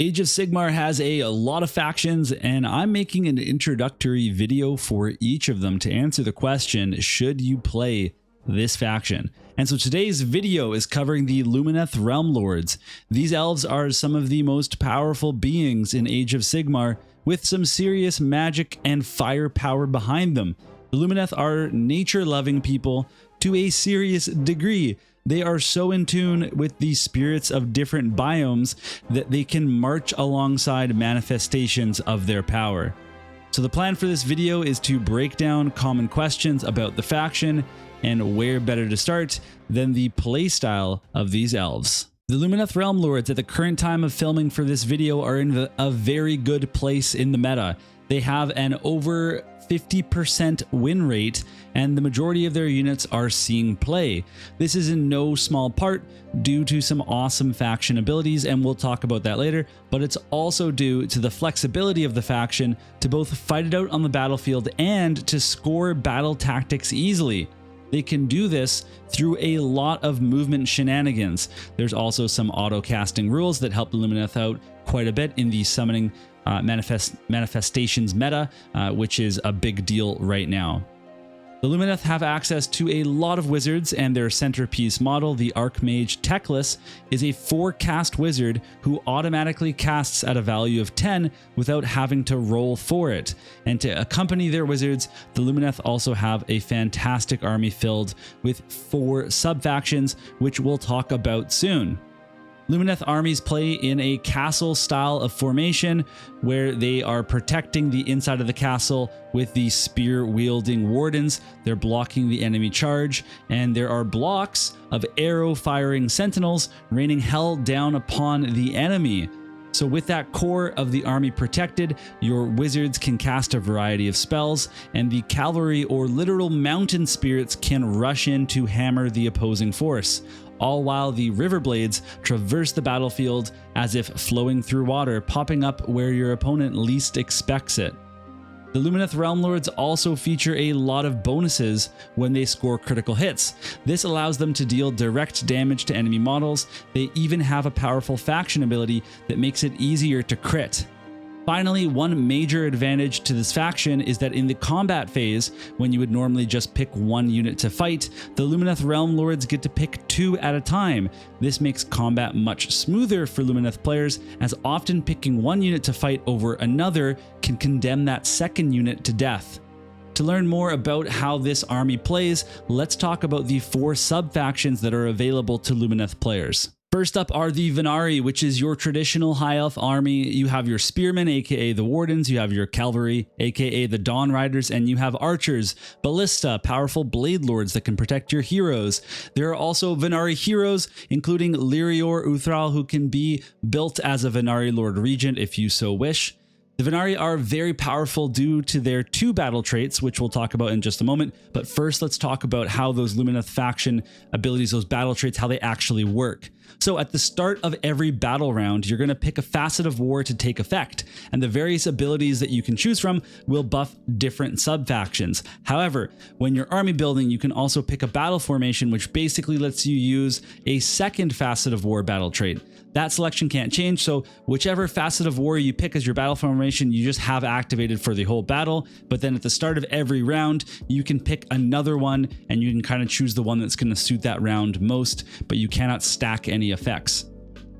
Age of Sigmar has a lot of factions, and I'm making an introductory video for each of them to answer the question, should you play this faction? And so today's video is covering the Lumineth Realm Lords. These elves are some of the most powerful beings in Age of Sigmar, with some serious magic and firepower behind them. The Lumineth are nature-loving people to a serious degree. They are so in tune with the spirits of different biomes that they can march alongside manifestations of their power. So the plan for this video is to break down common questions about the faction and where better to start than the playstyle of these elves. The Lumineth Realm Lords at the current time of filming for this video are in a very good place in the meta. They have an over 50% win rate, and the majority of their units are seeing play. This is in no small part due to some awesome faction abilities, and we'll talk about that later, but it's also due to the flexibility of the faction to both fight it out on the battlefield and to score battle tactics easily. They can do this through a lot of movement shenanigans. There's also some auto-casting rules that help the Lumineth out quite a bit in the summoning manifestations meta, which is a big deal right now. The Lumineth have access to a lot of wizards, and their centerpiece model, the Archmage Teclis, is a 4-cast wizard who automatically casts at a value of 10 without having to roll for it. And to accompany their wizards, the Lumineth also have a fantastic army filled with 4 sub-factions, which we'll talk about soon. Lumineth armies play in a castle style of formation where they are protecting the inside of the castle with the spear-wielding wardens. They're blocking the enemy charge, and there are blocks of arrow-firing sentinels raining hell down upon the enemy. So with that core of the army protected, your wizards can cast a variety of spells, and the cavalry or literal mountain spirits can rush in to hammer the opposing force, all while the river blades traverse the battlefield as if flowing through water, popping up where your opponent least expects it. The Lumineth Realm Lords also feature a lot of bonuses when they score critical hits. This allows them to deal direct damage to enemy models. They even have a powerful faction ability that makes it easier to crit. Finally, one major advantage to this faction is that in the combat phase, when you would normally just pick one unit to fight, the Lumineth Realm Lords get to pick 2 at a time. This makes combat much smoother for Lumineth players, as often picking one unit to fight over another can condemn that second unit to death. To learn more about how this army plays, let's talk about the 4 sub-factions that are available to Lumineth players. First up are the Venari, which is your traditional high elf army. You have your spearmen, aka the wardens, you have your cavalry, aka the dawn riders, and you have archers, ballista, powerful blade lords that can protect your heroes. There are also Venari heroes, including Lyrior Uthral, who can be built as a Venari Lord Regent if you so wish. The Venari are very powerful due to their 2 battle traits, which we'll talk about in just a moment. But first, let's talk about how those Lumineth faction abilities, those battle traits, how they actually work. So at the start of every battle round, you're going to pick a facet of war to take effect, and the various abilities that you can choose from will buff different sub-factions. However, when you're army building, you can also pick a battle formation, which basically lets you use a second facet of war battle trait. That selection can't change, so whichever facet of war you pick as your battle formation, you just have activated for the whole battle. But then at the start of every round, you can pick another one, and you can kind of choose the one that's going to suit that round most, but you cannot stack any effects.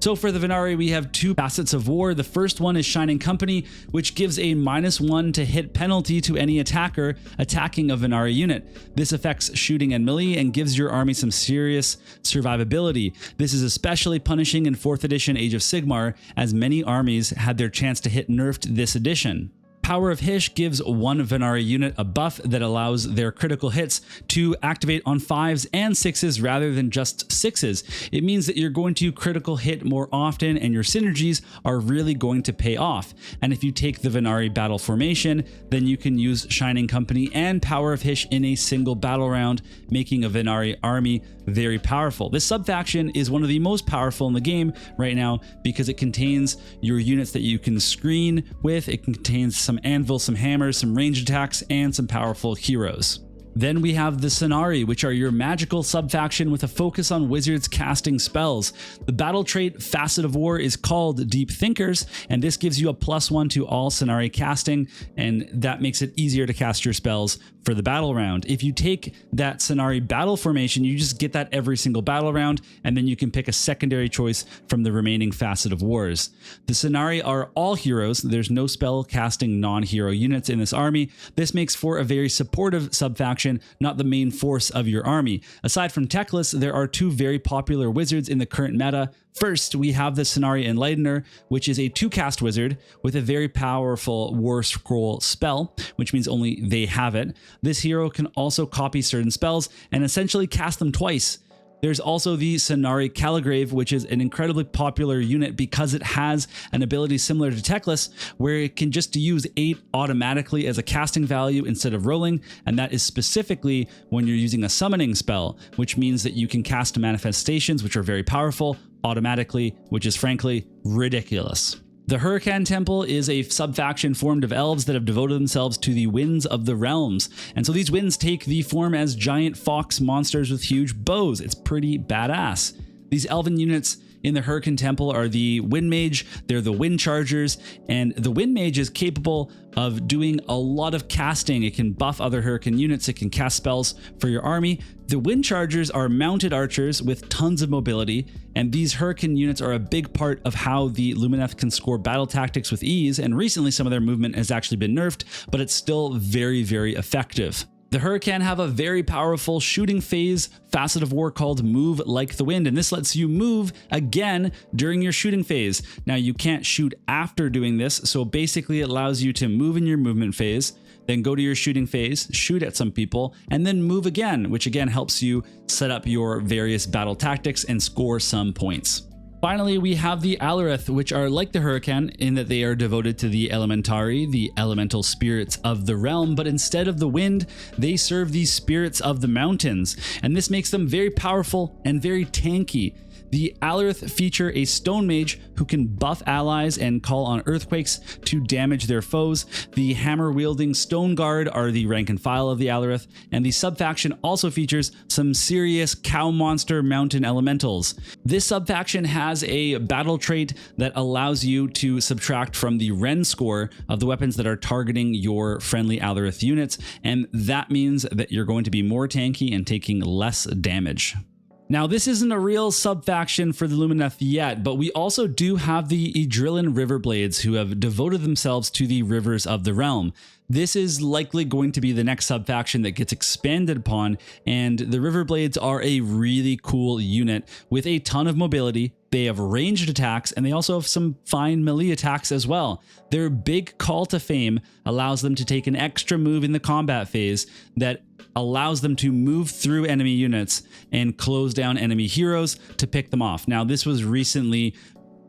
So for the Venari, we have 2 facets of war. The first one is Shining Company, which gives a -1 to hit penalty to any attacker attacking a Venari unit. This affects shooting and melee and gives your army some serious survivability. This is especially punishing in 4th edition Age of Sigmar, as many armies had their chance to hit nerfed this edition. Power of Hysh gives one Venari unit a buff that allows their critical hits to activate on 5s and 6s rather than just 6s. It means that you're going to critical hit more often and your synergies are really going to pay off. And if you take the Venari battle formation, then you can use Shining Company and Power of Hysh in a single battle round, making a Venari army very powerful. This sub-faction is one of the most powerful in the game right now because it contains your units that you can screen with. It contains some anvils, some hammers, some range attacks, and some powerful heroes. Then we have the Scenari, which are your magical subfaction with a focus on wizards casting spells. The battle trait Facet of War is called Deep Thinkers, and this gives you a +1 to all Scenari casting, and that makes it easier to cast your spells for the battle round. If you take that Scenari battle formation, you just get that every single battle round, and then you can pick a secondary choice from the remaining Facet of Wars. The Scenari are all heroes. There's no spell casting non-hero units in this army. This makes for a very supportive subfaction, not the main force of your army. Aside from Teclis, there are two very popular wizards in the current meta. First, we have the Scenari Enlightener, which is a 2-cast wizard with a very powerful warscroll spell, which means only they have it. This hero can also copy certain spells and essentially cast them twice. There's also the Scenari Caligrave, which is an incredibly popular unit because it has an ability similar to Teclis, where it can just use 8 automatically as a casting value instead of rolling, and that is specifically when you're using a summoning spell, which means that you can cast manifestations, which are very powerful, automatically, which is frankly ridiculous. The Hurricane Temple is a subfaction formed of elves that have devoted themselves to the winds of the realms. And so these winds take the form as giant fox monsters with huge bows. It's pretty badass. These elven units in the Hurricane Temple are the Wind Mage, they're the Wind Chargers, and the Wind Mage is capable of doing a lot of casting. It can buff other Hurricane units, it can cast spells for your army. The Wind Chargers are mounted archers with tons of mobility, and these Hurricane units are a big part of how the Lumineth can score battle tactics with ease, and recently some of their movement has actually been nerfed, but it's still very, very effective. The Hurricane have a very powerful shooting phase Facet of War called Move Like the Wind, and this lets you move again during your shooting phase. Now you can't shoot after doing this, so basically it allows you to move in your movement phase, then go to your shooting phase, shoot at some people, and then move again, which again helps you set up your various battle tactics and score some points. Finally, we have the Alith, which are like the Hurricane in that they are devoted to the Elementari, the elemental spirits of the realm, but instead of the wind, they serve the spirits of the mountains, and this makes them very powerful and very tanky. The Alith feature a stone mage who can buff allies and call on earthquakes to damage their foes. The hammer-wielding stone guard are the rank and file of the Alith, and the subfaction also features some serious cow monster mountain elementals. This subfaction has a battle trait that allows you to subtract from the Ren score of the weapons that are targeting your friendly Alith units, and that means that you're going to be more tanky and taking less damage. Now, this isn't a real subfaction for the Lumineth yet, but we also do have the Idrillan Riverblades who have devoted themselves to the rivers of the realm. This is likely going to be the next subfaction that gets expanded upon, and the Riverblades are a really cool unit with a ton of mobility. They have ranged attacks, and they also have some fine melee attacks as well. Their big call to fame allows them to take an extra move in the combat phase that allows them to move through enemy units and close down enemy heroes to pick them off. Now, this was recently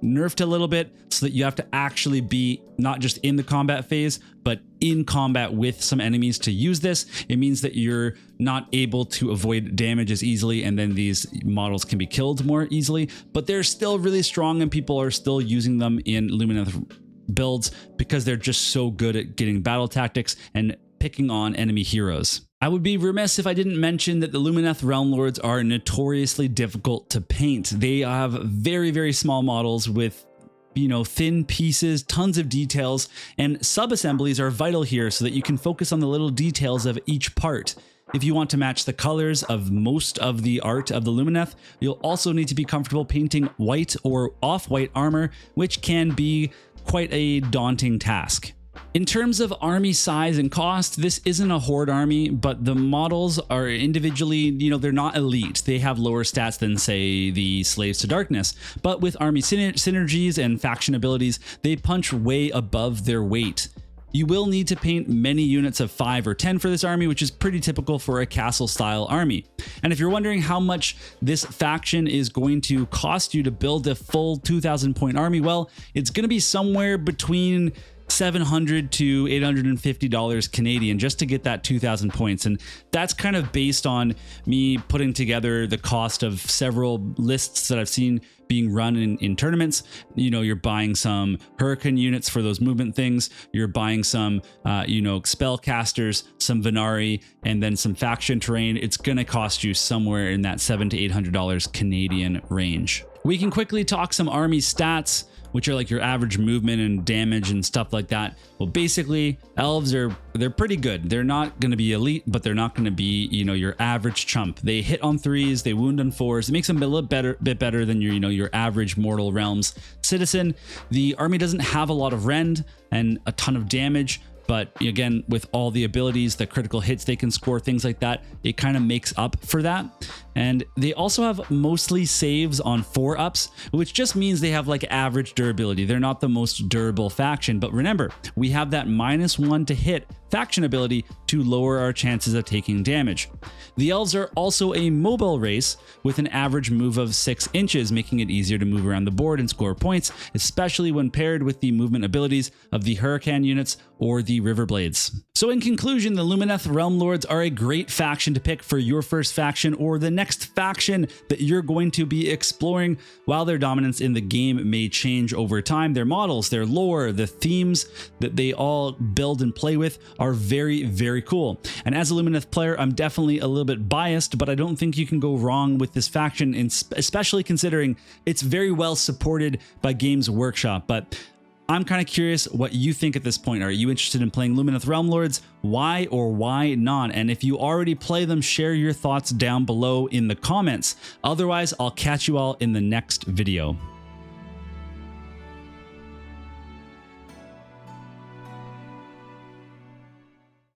nerfed a little bit so that you have to actually be not just in the combat phase, but in combat with some enemies to use this. It means that you're not able to avoid damage as easily, and then these models can be killed more easily, but they're still really strong and people are still using them in Lumineth builds because they're just so good at getting battle tactics and picking on enemy heroes. I would be remiss if I didn't mention that the Lumineth Realm Lords are notoriously difficult to paint. They have very, very small models with, thin pieces, tons of details, and sub-assemblies are vital here so that you can focus on the little details of each part. If you want to match the colors of most of the art of the Lumineth, you'll also need to be comfortable painting white or off-white armor, which can be quite a daunting task. In terms of army size and cost, this isn't a horde army, but the models are individually, they're not elite. They have lower stats than, say, the Slaves to Darkness, but with army synergies and faction abilities, they punch way above their weight. You will need to paint many units of 5 or 10 for this army, which is pretty typical for a castle-style army. And if you're wondering how much this faction is going to cost you to build a full 2,000 point army, well, it's going to be somewhere between $700 to $850 Canadian just to get that 2,000 points. And that's kind of based on me putting together the cost of several lists that I've seen being run in tournaments. You know, you're buying some hurricane units for those movement things. You're buying some, spellcasters, some Venari, and then some faction terrain. It's going to cost you somewhere in that $700 to $800 Canadian range. We can quickly talk some army stats, which are like your average movement and damage and stuff like that. Well, basically, elves they're pretty good. They're not going to be elite, but they're not going to be, your average chump. They hit on 3s, they wound on 4s. It makes them a little bit better than your average Mortal Realms citizen. The army doesn't have a lot of rend and a ton of damage, but again, with all the abilities, the critical hits they can score, things like that, it kind of makes up for that. And they also have mostly saves on 4-ups, which just means they have like average durability. They're not the most durable faction, but remember, we have that -1 to hit faction ability to lower our chances of taking damage. The elves are also a mobile race with an average move of 6 inches, making it easier to move around the board and score points, especially when paired with the movement abilities of the hurricane units or the river blades. So in conclusion, the Lumineth Realm Lords are a great faction to pick for your first faction or the next faction that you're going to be exploring. While their dominance in the game may change over time, their models, their lore, the themes that they all build and play with are very, very cool. And as a Lumineth player, I'm definitely a little bit biased, but I don't think you can go wrong with this faction, especially considering it's very well supported by Games Workshop. But I'm kind of curious what you think at this point. Are you interested in playing Lumineth Realm Lords? Why or why not? And if you already play them, share your thoughts down below in the comments. Otherwise, I'll catch you all in the next video.